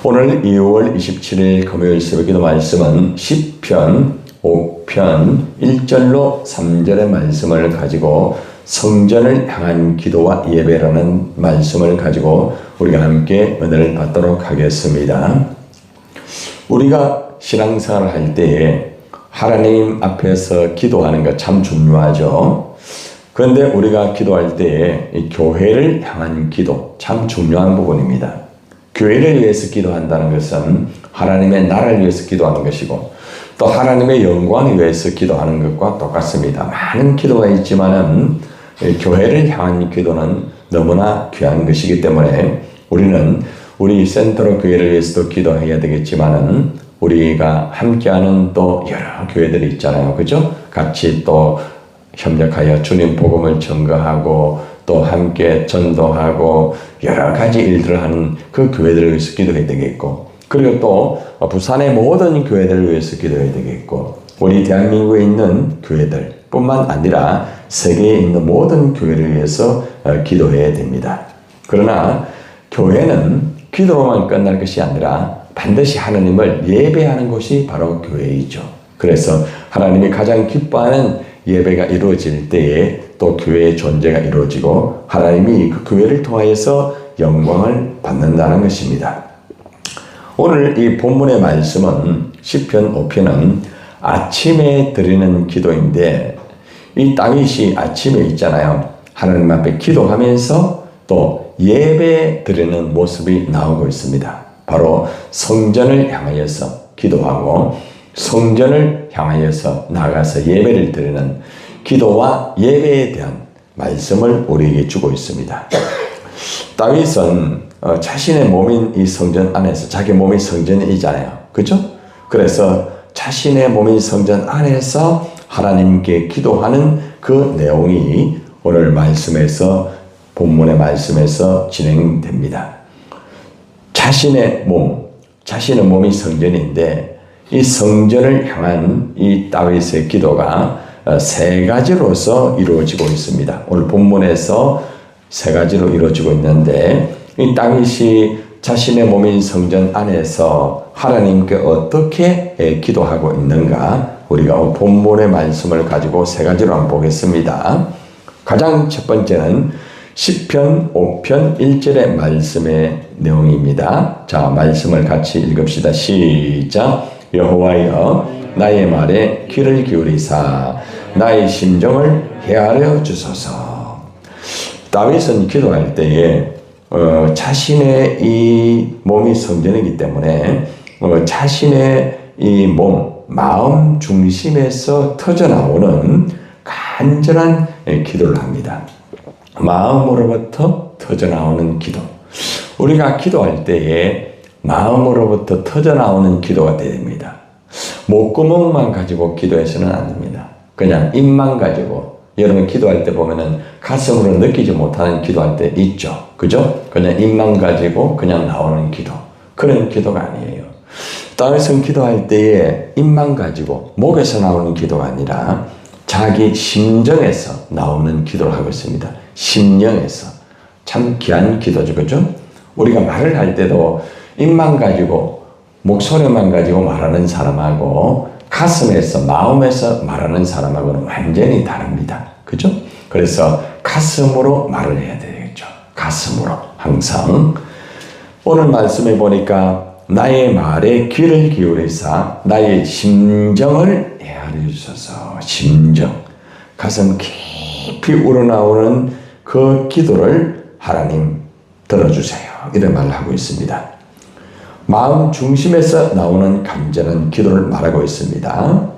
오늘 2월 27일 금요일 새벽기도 말씀은 시편 5편 1절로 3절의 말씀을 가지고 성전을 향한 기도와 예배라는 말씀을 가지고 우리가 함께 은혜를 받도록 하겠습니다. 우리가 신앙생활을 할 때에 하나님 앞에서 기도하는 것 참 중요하죠. 그런데 우리가 기도할 때에 이 교회를 향한 기도 참 중요한 부분입니다. 교회를 위해서 기도한다는 것은 하나님의 나라를 위해서 기도하는 것이고 또 하나님의 영광을 위해서 기도하는 것과 똑같습니다. 많은 기도가 있지만은 교회를 향한 기도는 너무나 귀한 것이기 때문에 우리는 우리 센터로 교회를 위해서도 기도해야 되겠지만은 우리가 함께하는 또 여러 교회들이 있잖아요. 그죠? 같이 또 협력하여 주님 복음을 전거하고 또 함께 전도하고 여러 가지 일들을 하는 그 교회들을 위해서 기도해야 되겠고, 그리고 또 부산의 모든 교회들을 위해서 기도해야 되겠고, 우리 대한민국에 있는 교회들 뿐만 아니라 세계에 있는 모든 교회를 위해서 기도해야 됩니다. 그러나 교회는 기도로만 끝날 것이 아니라 반드시 하나님을 예배하는 곳이 바로 교회이죠. 그래서 하나님이 가장 기뻐하는 예배가 이루어질 때에 또 교회의 존재가 이루어지고 하나님이 그 교회를 통하여서 영광을 받는다는 것입니다. 오늘 이 본문의 말씀은 시편 5편은 아침에 드리는 기도인데, 이 다윗이 아침에 있잖아요. 하나님 앞에 기도하면서 또 예배 드리는 모습이 나오고 있습니다. 바로 성전을 향하여서 기도하고 성전을 향하여서 나가서 예배를 드리는 기도와 예배에 대한 말씀을 우리에게 주고 있습니다. 다윗은 자신의 몸인 이 성전 안에서, 자기 몸이 성전이잖아요. 그죠? 그래서 자신의 몸인 성전 안에서 하나님께 기도하는 그 내용이 오늘 말씀에서, 본문의 말씀에서 진행됩니다. 자신의 몸이 성전인데 이 성전을 향한 이 다윗의 기도가 세 가지로서 이루어지고 있습니다. 오늘 본문에서 세 가지로 이루어지고 있는데, 이 다윗이 자신의 몸인 성전 안에서 하나님께 어떻게 기도하고 있는가, 우리가 본문의 말씀을 가지고 세 가지로 한번 보겠습니다. 가장 첫 번째는 시편 5편 1절의 말씀의 내용입니다. 자, 말씀을 같이 읽읍시다. 시작. 여호와여, 나의 말에 귀를 기울이사 나의 심정을 헤아려 주소서. 다윗은 기도할 때에 자신의 이 몸이 성전이기 때문에 자신의 이 마음 중심에서 터져나오는 간절한 기도를 합니다. 마음으로부터 터져나오는 기도. 우리가 기도할 때에 마음으로부터 터져나오는 기도가 됩니다. 목구멍만 가지고 기도해서는 안 됩니다. 그냥 입만 가지고, 여러분 기도할 때 보면은 가슴으로 느끼지 못하는 기도할 때 있죠. 그죠? 그냥 입만 가지고 그냥 나오는 기도. 그런 기도가 아니에요. 다윗은 기도할 때에 입만 가지고 목에서 나오는 기도가 아니라 자기 심정에서 나오는 기도를 하고 있습니다. 심령에서. 참 귀한 기도죠. 그죠? 우리가 말을 할 때도 입만 가지고 목소리만 가지고 말하는 사람하고 가슴에서, 마음에서 말하는 사람하고는 완전히 다릅니다. 그죠? 그래서 가슴으로 말을 해야 되겠죠. 가슴으로 항상. 오늘 말씀해 보니까 나의 말에 귀를 기울이사 나의 심정을 헤아려 주소서. 심정. 가슴 깊이 우러나오는 그 기도를 하나님 들어주세요. 이런 말을 하고 있습니다. 마음 중심에서 나오는 간절한 기도를 말하고 있습니다.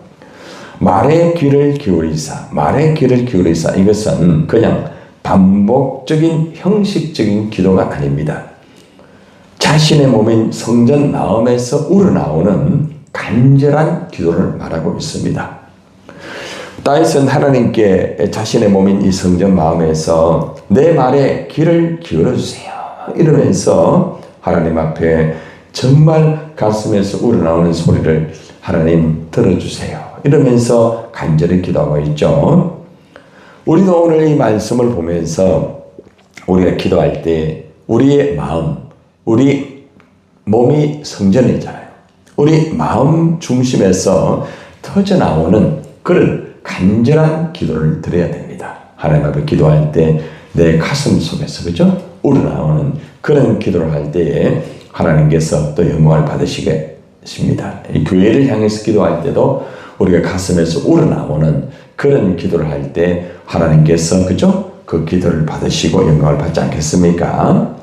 말에 귀를 기울이사, 말에 귀를 기울이사, 이것은 그냥 반복적인 형식적인 기도가 아닙니다. 자신의 몸인 성전 마음에서 우러나오는 간절한 기도를 말하고 있습니다. 다윗은 하나님께 자신의 몸인 이 성전 마음에서 내 말에 귀를 기울여주세요 이러면서 하나님 앞에 정말 가슴에서 우러나오는 소리를 하나님 들어주세요 이러면서 간절히 기도하고 있죠. 우리도 오늘 이 말씀을 보면서 우리가 기도할 때 우리의 마음, 우리 몸이 성전이잖아요. 우리 마음 중심에서 터져나오는 그런 간절한 기도를 드려야 됩니다. 하나님 앞에 기도할 때 내 가슴 속에서 그죠? 우러나오는 그런 기도를 할 때에 하나님께서 또 영광을 받으시겠습니다. 이 교회를 향해서 기도할 때도 우리가 가슴에서 우러나오는 그런 기도를 할 때 하나님께서 그죠? 그 기도를 받으시고 영광을 받지 않겠습니까?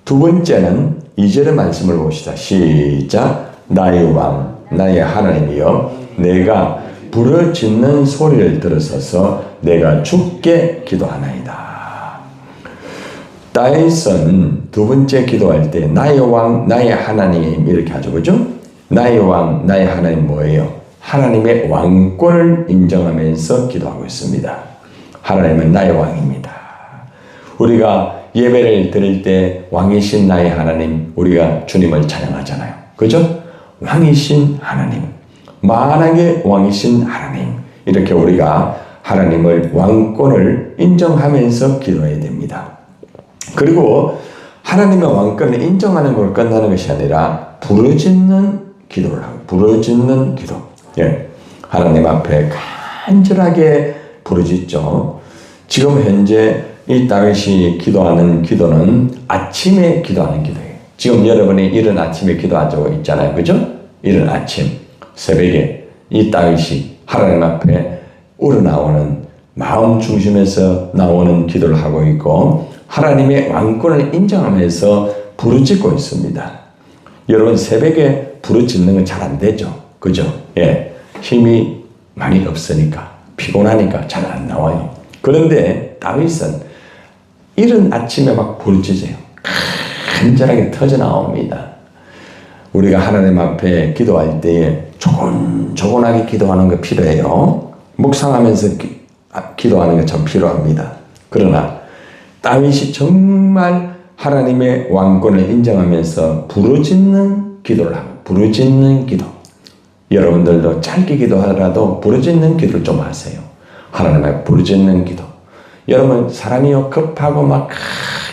두 번째는 2절의 말씀을 봅시다. 시작. 나의 왕, 나의 하나님이여, 내가 부르짖는 소리를 들으소서. 내가 주께 기도하나이다. 다윗은 두 번째 기도할 때 나의 왕, 나의 하나님 이렇게 하죠. 그죠? 나의 왕, 나의 하나님 뭐예요? 하나님의 왕권을 인정하면서 기도하고 있습니다. 하나님은 나의 왕입니다. 우리가 예배를 드릴 때 왕이신 나의 하나님, 우리가 주님을 찬양하잖아요. 그죠? 왕이신 하나님, 만왕의 왕이신 하나님, 이렇게 우리가 하나님을 왕권을 인정하면서 기도해야 됩니다. 그리고 하나님의 왕권을 인정하는 걸 끝나는 것이 아니라 부르짖는 기도를 하고, 부르짖는 기도. 예. 하나님 앞에 간절하게 부르짖죠. 지금 현재 이 다윗이 기도하는 기도는 아침에 기도하는 기도예요. 지금 여러분이 이른 아침에 기도하고 있잖아요. 그죠? 이른 아침, 새벽에 이 다윗이 하나님 앞에 우러나오는 마음 중심에서 나오는 기도를 하고 있고 하나님의 왕권을 인정하면서 부르짖고 있습니다. 여러분 새벽에 부르짖는 건 잘 안 되죠. 그죠? 예. 힘이 많이 없으니까 피곤하니까 잘 안 나와요. 그런데 다윗은 이른 아침에 막 부르짖어요. 간절하게 터져 나옵니다. 우리가 하나님 앞에 기도할 때에 조곤조곤하게 기도하는 거 필요해요. 묵상하면서 기도하는 게 참 필요합니다. 그러나 다윗이 정말 하나님의 왕권을 인정하면서 부르짖는 기도를 하고, 부르짖는 기도. 여러분들도 짧게 기도하더라도 부르짖는 기도를 좀 하세요. 하나님 앞에 부르짖는 기도. 여러분 사람이요 급하고 막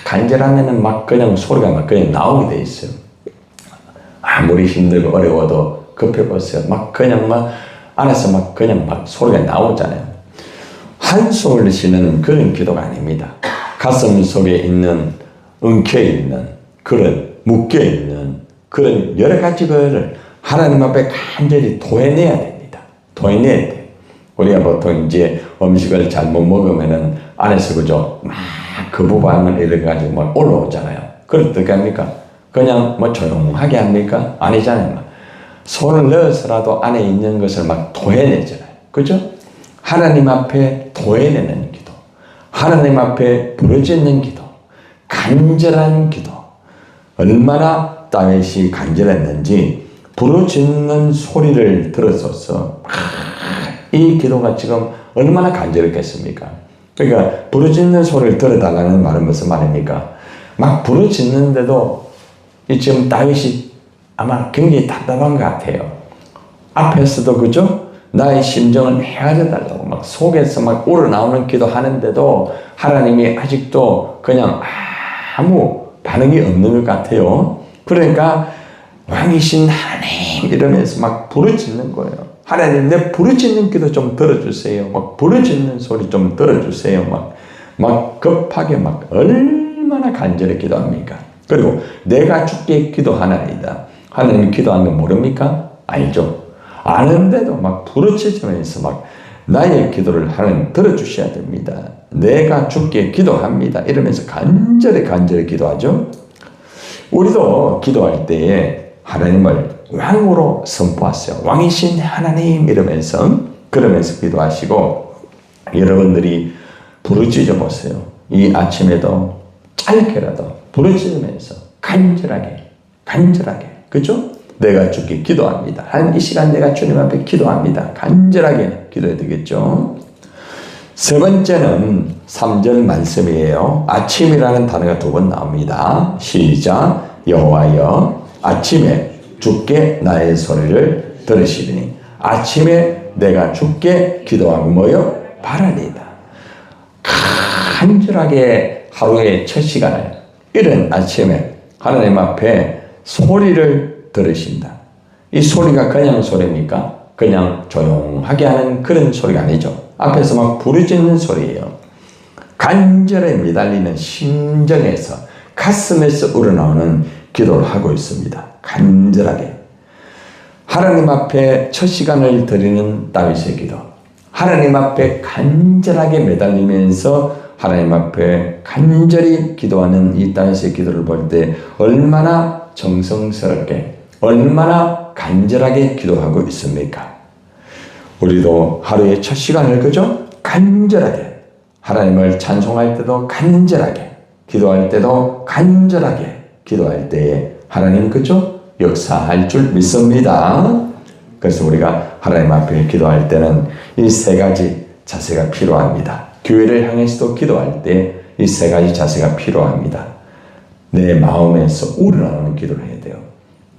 간절하면은 막 그냥 소리가 막 그냥 나오게 돼 있어요. 아무리 힘들고 어려워도 급해 보세요. 막 그냥 막 안에서 막 그냥 막 소리가 나오잖아요. 한숨을 쉬는 그런 기도가 아닙니다. 가슴 속에 있는 엉켜 있는 그런 묶여 있는 그런 여러 가지 것을 하나님 앞에 간절히 토해내야 됩니다. 토해내야 돼. 우리가 보통 이제 음식을 잘못 먹으면은 안에서 그죠? 막 그 부분을 이래가지고 막 올라오잖아요. 그럴 때 어떻게 합니까? 그냥 뭐 조용하게 합니까? 아니잖아요. 막 손을 넣어서라도 안에 있는 것을 막 토해내잖아요. 그죠? 하나님 앞에 토해내는 기도. 하나님 앞에 부르짖는 기도. 간절한 기도. 얼마나 다윗이 간절했는지 부르짖는 소리를 들었어서 이 기도가 지금 얼마나 간절했겠습니까? 그러니까 부르짖는 소리를 들어달라는 말은 무슨 말입니까? 막 부르짖는데도 지금 다윗이 아마 굉장히 답답한 것 같아요. 앞에서도 그죠? 나의 심정을 헤아려 달라고 막 속에서 막 우러나오는 기도하는데도 하나님이 아직도 그냥 아무 반응이 없는 것 같아요. 그러니까 왕이신 하나님 이러면서 막 부르짖는 거예요. 하나님 내 부르짖는 기도 좀 들어주세요. 막 부르짖는 소리 좀 들어주세요. 막 급하게 막 얼마나 간절히 기도합니까? 그리고 내가 주께 기도하나이다. 하나님 기도하는 거 모릅니까? 알죠. 아는데도 막 부르짖으면서 막 나의 기도를 하나님 들어주셔야 됩니다. 내가 주께 기도합니다. 이러면서 간절히 기도하죠. 우리도 기도할 때에 하나님을 왕으로 선포하세요. 왕이신 하나님 이러면서 그러면서 기도하시고 여러분들이 부르짖어 보세요. 이 아침에도 짧게라도 부르짖으면서 간절하게 그죠? 내가 주께 기도합니다. 한 이 시간 내가 주님 앞에 기도합니다. 간절하게 기도해야 되겠죠. 세 번째는 3절 말씀이에요. 아침이라는 단어가 2번 나옵니다. 시작. 여호와여 아침에 주께 나의 소리를 들으시리니 아침에 내가 주께 기도하고 뭐요? 바라리이다. 간절하게 하루의 첫 시간을 이른 아침에 하나님 앞에 소리를 들으신다. 이 소리가 그냥 소리입니까? 그냥 조용하게 하는 그런 소리가 아니죠. 앞에서 막 부르짖는 소리예요. 간절에 매달리는 심정에서, 가슴에서 우러나오는 기도를 하고 있습니다. 간절하게. 하나님 앞에 첫 시간을 드리는 다윗의 기도. 하나님 앞에 간절하게 매달리면서 하나님 앞에 간절히 기도하는 이 다윗의 기도를 볼 때 얼마나 정성스럽게, 얼마나 간절하게 기도하고 있습니까? 우리도 하루의 첫 시간을 그저 간절하게, 하나님을 찬송할 때도 간절하게, 기도할 때도 간절하게 기도할 때에 하나님 그저 역사할 줄 믿습니다. 그래서 우리가 하나님 앞에 기도할 때는 이 세 가지 자세가 필요합니다. 교회를 향해서도 기도할 때 이 세 가지 자세가 필요합니다. 내 마음에서 우러나오는 기도를 해야 돼요.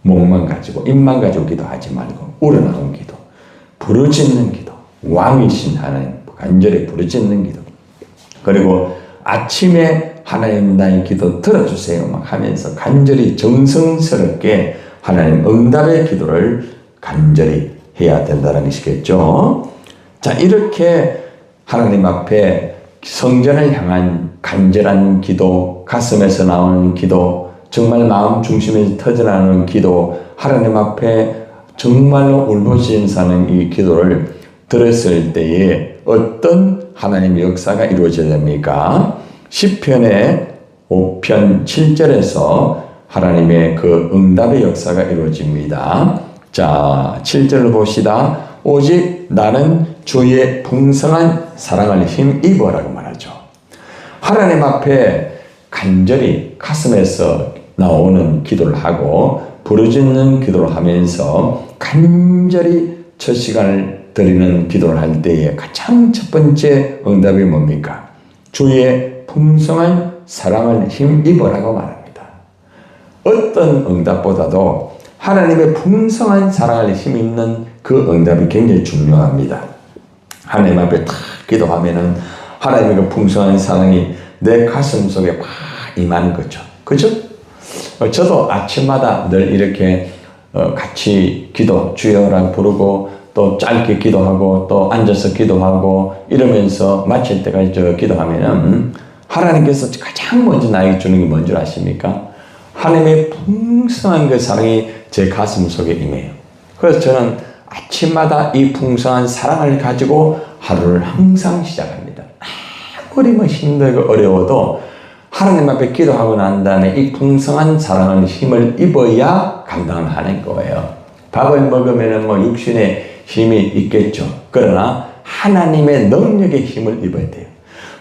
목만 가지고 입만 가지고 기도하지 말고 우러나오는 기도, 부르짖는 기도, 왕이신 하나님 간절히 부르짖는 기도. 그리고 아침에 하나님 나의 기도 들어주세요 막 하면서 간절히 정성스럽게 하나님 응답의 기도를 간절히 해야 된다는 것이겠죠. 자, 이렇게 하나님 앞에 성전을 향한 간절한 기도, 가슴에서 나오는 기도, 정말 마음 중심에서 터져나오는 기도, 하나님 앞에 정말로 울부짖는 이 기도를 들었을 때에 어떤 하나님의 역사가 이루어져야 됩니까? 시편의 5편 7절에서 하나님의 그 응답의 역사가 이루어집니다. 자, 7절을 봅시다. 오직 나는 주의 풍성한 사랑을 힘입어라고 말하죠. 하나님 앞에 간절히 가슴에서 나오는 기도를 하고 부르짖는 기도를 하면서 간절히 첫 시간을 드리는 기도를 할 때에 가장 첫 번째 응답이 뭡니까? 주의 풍성한 사랑을 힘입어라고 말합니다. 어떤 응답보다도 하나님의 풍성한 사랑을 힘입는 그 응답이 굉장히 중요합니다. 하나님 앞에 탁 기도하면은 하나님의 그 풍성한 사랑이 내 가슴 속에 막 임하는 거죠. 그죠? 저도 아침마다 늘 이렇게 같이 기도, 주여라고 부르고 또 짧게 기도하고 또 앉아서 기도하고 이러면서 마칠 때까지 기도하면은 하나님께서 가장 먼저 나에게 주는 게 뭔 줄 아십니까? 하나님의 풍성한 그 사랑이 제 가슴 속에 임해요. 그래서 저는 아침마다 이 풍성한 사랑을 가지고 하루를 항상 시작합니다. 아무리 뭐 힘들고 어려워도 하나님 앞에 기도하고 난 다음에 이 풍성한 사랑을 힘을 입어야 감당하는 거예요. 밥을 먹으면 뭐 육신의 힘이 있겠죠. 그러나 하나님의 능력의 힘을 입어야 돼요.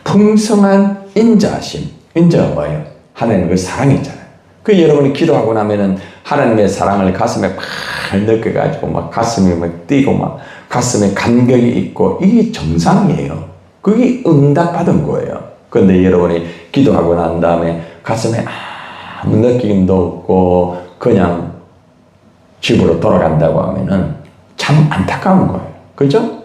풍성한 인자하심. 인자가 뭐예요? 하나님의 그 사랑이잖아요. 그 여러분이 기도하고 나면은 하나님의 사랑을 가슴에 팍 느껴가지고 막 가슴이 막 뛰고 막 가슴에 감격이 있고 이게 정상이에요. 그게 응답받은 거예요. 그런데 여러분이 기도하고 난 다음에 가슴에 아무 느낌도 없고 그냥 집으로 돌아간다고 하면은 참 안타까운 거예요. 그죠?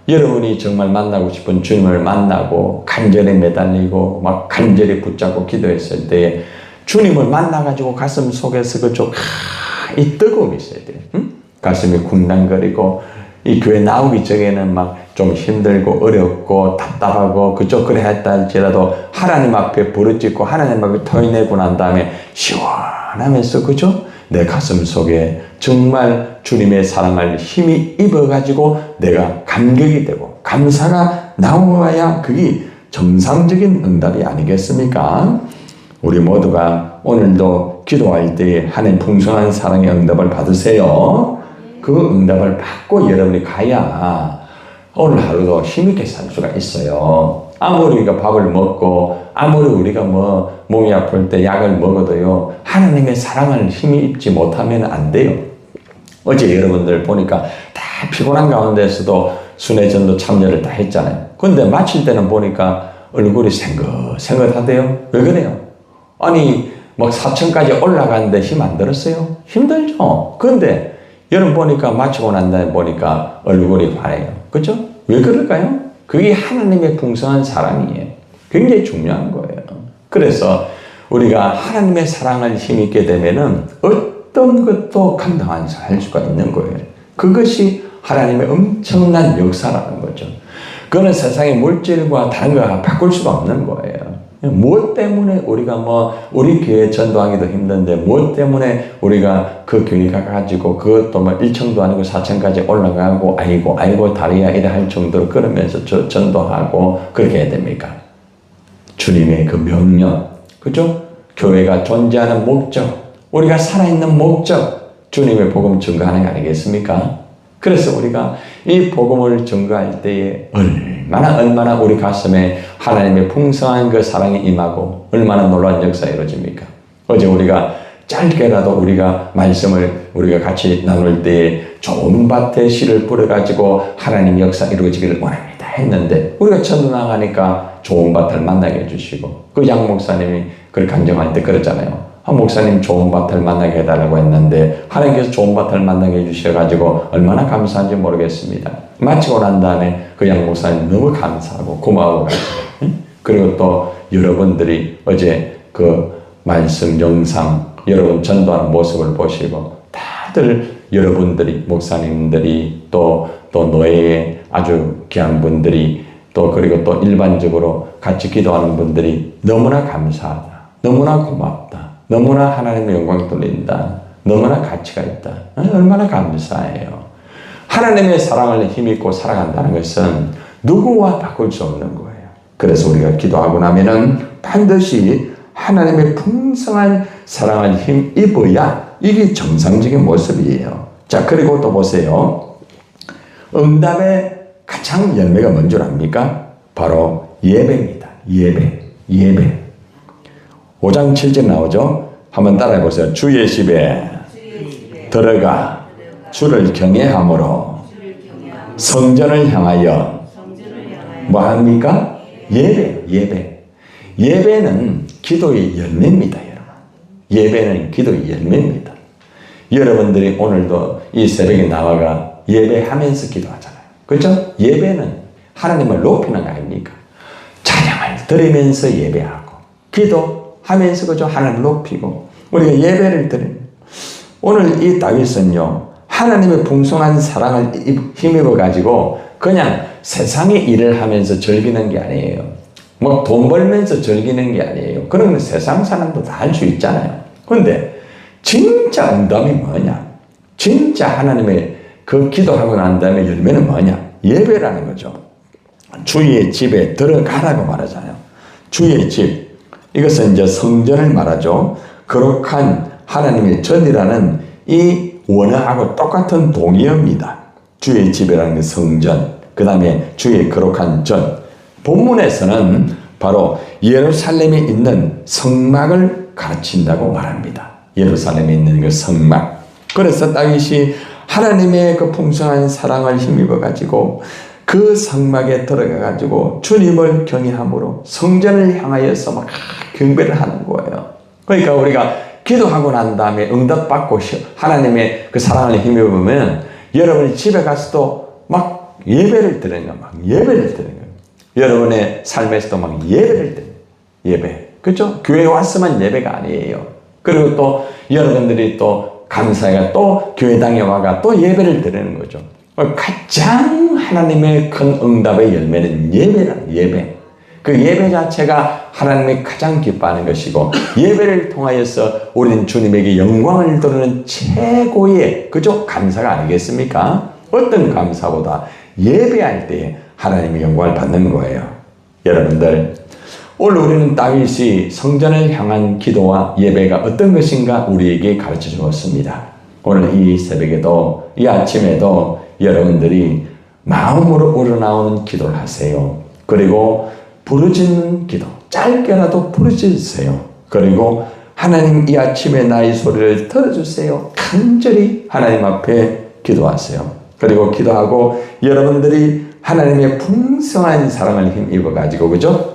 여러분이 정말 만나고 싶은 주님을 만나고 간절히 매달리고 막 간절히 붙잡고 기도했을 때 주님을 만나가지고 가슴 속에서 그쪽 이 뜨거움이 있어야 돼요. 응? 가슴이 쿵당거리고 이 교회 나오기 전에는 막 좀 힘들고 어렵고 답답하고 그쪽 그래 했다 할지라도 하나님 앞에 부르짖고 하나님 앞에 토해내고 난 다음에 시원하면서 그죠? 내 가슴 속에 정말 주님의 사랑을 힘이 입어가지고 내가 감격이 되고 감사가 나와야 그게 정상적인 응답이 아니겠습니까? 우리 모두가 오늘도 기도할 때 하나님 풍성한 사랑의 응답을 받으세요. 그 응답을 받고 여러분이 가야 오늘 하루도 힘있게 살 수가 있어요. 아무리 우리가 밥을 먹고 아무리 우리가 뭐 몸이 아플 때 약을 먹어도요 하나님의 사랑을 힘이 입지 못하면 안 돼요. 어제 여러분들 보니까 다 피곤한 가운데서도 순회전도 참여를 다 했잖아요. 근데 마칠 때는 보니까 얼굴이 생긋생긋하대요. 왜 그래요? 아니 막 4층까지 올라가는데 힘 안 들었어요? 힘들죠. 근데 여러분 보니까 마치고 난 다음에 보니까 얼굴이 환해요. 그렇죠? 왜 그럴까요? 그게 하나님의 풍성한 사랑이에요. 굉장히 중요한 거예요. 그래서 우리가 하나님의 사랑을 힘있게 되면은 어떤 것도 감당하면서 할 수가 있는 거예요. 그것이 하나님의 엄청난 역사라는 거죠. 그거는 세상의 물질과 다른 거 바꿀 수가 없는 거예요. 무엇 때문에 우리가 우리 교회 전도하기도 힘든데, 무엇 때문에 우리가 그 교회가 가지고 그것도 1층도 아니고 4층까지 올라가고, 아이고, 다리야, 이래 할 정도로 그러면서 전도하고, 그렇게 해야 됩니까? 주님의 그 명령, 그죠? 교회가 존재하는 목적, 우리가 살아있는 목적, 주님의 복음 증거하는 게 아니겠습니까? 그래서 우리가 이 복음을 증거할 때에 얼마나 우리 가슴에 하나님의 풍성한 그 사랑이 임하고 얼마나 놀라운 역사가 이루어집니까? 어제 우리가 짧게라도 우리가 말씀을 우리가 같이 나눌 때에 좋은 밭에 씨를 뿌려가지고 하나님 역사 이루어지기를 원합니다 했는데, 우리가 전도 나가니까 좋은 밭을 만나게 해주시고, 그 양 목사님이 그걸 간증할 때 그랬잖아요. 한 목사님 좋은 밭을 만나게 해달라고 했는데 하나님께서 좋은 밭을 만나게 해주셔가지고 얼마나 감사한지 모르겠습니다. 마치고 난 다음에 그 양 목사님 너무 감사하고 고마워. 그리고 또 여러분들이 어제 그 말씀 영상, 여러분 전도하는 모습을 보시고 다들 여러분들이, 목사님들이, 또 노예의 아주 귀한 분들이, 또 그리고 또 일반적으로 같이 기도하는 분들이 너무나 감사하다, 너무나 고맙다, 너무나 하나님의 영광 돌린다, 너무나 가치가 있다, 얼마나 감사해요. 하나님의 사랑을 힘입고 살아간다는 것은 누구와 바꿀 수 없는 거예요. 그래서 우리가 기도하고 나면은 반드시 하나님의 풍성한 사랑을 힘입어야 이게 정상적인 모습이에요. 자, 그리고 또 보세요. 응답의 가장 열매가 뭔 줄 압니까? 바로 예배입니다. 예배. 5장 7절 나오죠? 한번 따라해 보세요. 주의 집에 들어가 주를 경외함으로 성전을 향하여 뭐 합니까? 예배. 예배는 기도의 열매입니다, 여러분. 예배는 기도의 열매입니다. 여러분들이 오늘도 이 새벽에 나와가 예배하면서 기도하잖아요. 그렇죠? 예배는 하나님을 높이는 거 아닙니까? 찬양을 드리면서 예배하고, 기도하면서 그죠? 하나님을 높이고, 우리가 예배를 드립니다. 오늘 이 다윗은요, 하나님의 풍성한 사랑을 힘입어 가지고 그냥 세상의 일을 하면서 즐기는 게 아니에요. 돈 벌면서 즐기는 게 아니에요. 그런 건 세상 사람도 다 할 수 있잖아요. 그런데 진짜 응답이 뭐냐? 진짜 하나님의 그 기도하고 난 다음에 열매는 뭐냐? 예배라는 거죠. 주의 집에 들어가라고 말하잖아요. 주의 집. 이것은 이제 성전을 말하죠. 거룩한 하나님의 전이라는 이 원어하고 똑같은 동의어입니다. 주의 집이라는 게 성전, 그 다음에 주의 거룩한 전. 본문에서는 바로 예루살렘에 있는 성막을 가르친다고 말합니다. 예루살렘에 있는 그 성막. 그래서 다윗이 하나님의 그 풍성한 사랑을 힘입어 가지고 그 성막에 들어가 가지고 주님을 경외함으로 성전을 향하여서 막 경배를 하는 거예요. 그러니까 우리가 기도하고 난 다음에 응답받고 하나님의 그 사랑을 힘입으면 여러분이 집에 가서도 막 예배를 드리는 거예요. 막 예배를 드리는 거예요. 여러분의 삶에서도 막 예배를 드리는 거예요. 예배. 그렇죠? 교회에 왔으면 예배가 아니에요. 그리고 또 여러분들이 또 감사해가 또 교회당에 와가 또 예배를 드리는 거죠. 가장 하나님의 큰 응답의 열매는 예배라는 예배. 그 예배 자체가 하나님이 가장 기뻐하는 것이고, 예배를 통하여서 우리는 주님에게 영광을 돌리는 최고의 그죠? 감사가 아니겠습니까? 어떤 감사보다 예배할 때 하나님의 영광을 받는 거예요. 여러분들, 오늘 우리는 다윗이 성전을 향한 기도와 예배가 어떤 것인가 우리에게 가르쳐 주었습니다. 오늘 이 새벽에도, 이 아침에도 여러분들이 마음으로 우러나오는 기도를 하세요. 그리고 부르짖는 기도, 짧게라도 부르짖으세요. 그리고 하나님, 이 아침에 나의 소리를 들어주세요. 간절히 하나님 앞에 기도하세요. 그리고 기도하고 여러분들이 하나님의 풍성한 사랑을 힘입어 가지고 그죠?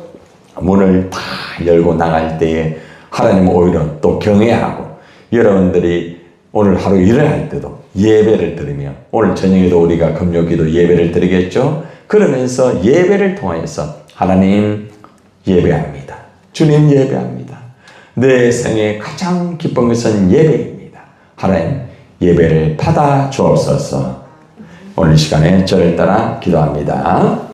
문을 다 열고 나갈 때에 하나님 오히려 또 경외하고, 여러분들이 오늘 하루 일을 할 때도 예배를 드리며, 오늘 저녁에도 우리가 금요기도 예배를 드리겠죠? 그러면서 예배를 통해서 하나님 예배합니다. 주님 예배합니다. 내 생에 가장 기쁜 것은 예배입니다. 하나님 예배를 받아 주옵소서. 오늘 시간에 저를 따라 기도합니다.